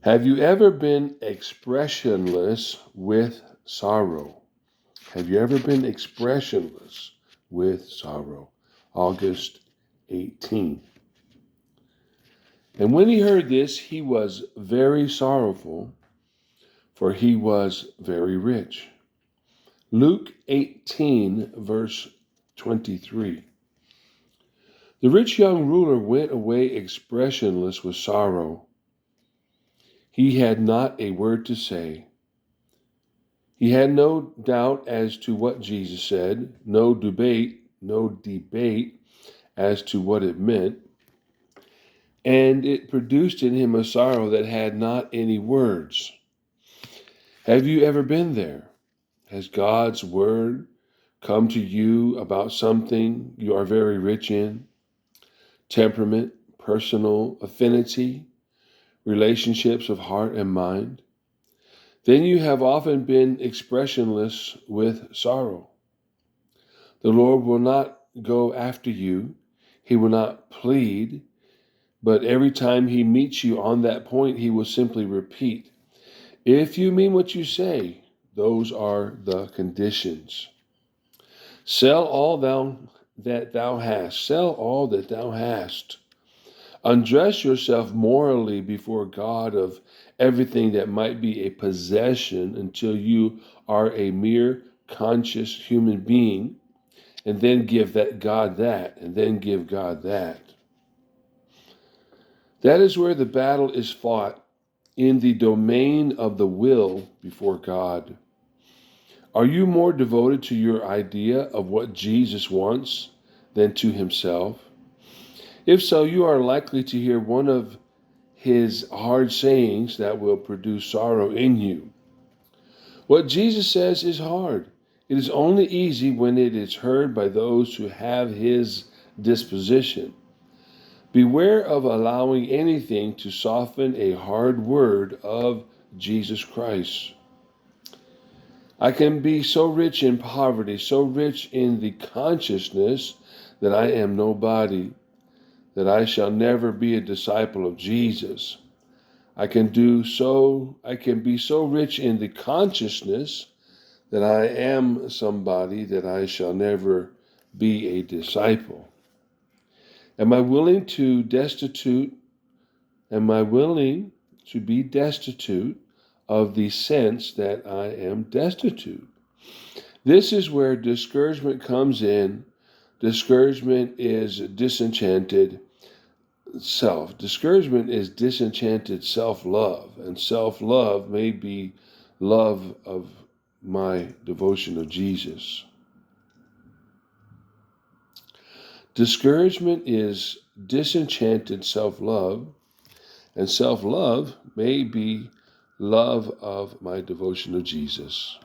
Have you ever been expressionless with sorrow? Have you ever been expressionless with sorrow? August 18. And when he heard this, he was very sorrowful, for he was very rich. Luke 18, verse 23. The rich young ruler went away expressionless with sorrow. He had not a word to say. He had no doubt as to what Jesus said, no debate as to what it meant, and it produced in him a sorrow that had not any words. Have you ever been there? Has God's word come to you about something you are very rich in? Temperament, personal affinity, relationships of heart and mind? Then you have often been expressionless with sorrow. The Lord will not go after you. He will not plead. But every time he meets you on that point, he will simply repeat, if you mean what you say, those are the conditions. Sell all that thou hast. Sell all that thou hast. Undress yourself morally before God of everything that might be a possession until you are a mere conscious human being, and then give God that, and then give God that. That is where the battle is fought, in the domain of the will before God. Are you more devoted to your idea of what Jesus wants than to himself? If so, you are likely to hear one of his hard sayings that will produce sorrow in you. What Jesus says is hard. It is only easy when it is heard by those who have his disposition. Beware of allowing anything to soften a hard word of Jesus Christ. I can be so rich in poverty, so rich in the consciousness that I am nobody, that I shall never be a disciple of Jesus. I can be so rich in the consciousness that I am somebody, that I shall never be a disciple. Am I willing to be destitute of the sense that I am destitute? This is where discouragement comes in. Discouragement is disenchanted self. Discouragement is disenchanted self-love, and self-love may be love of my devotion of Jesus. Discouragement is disenchanted self-love, and self-love may be love of my devotion of Jesus.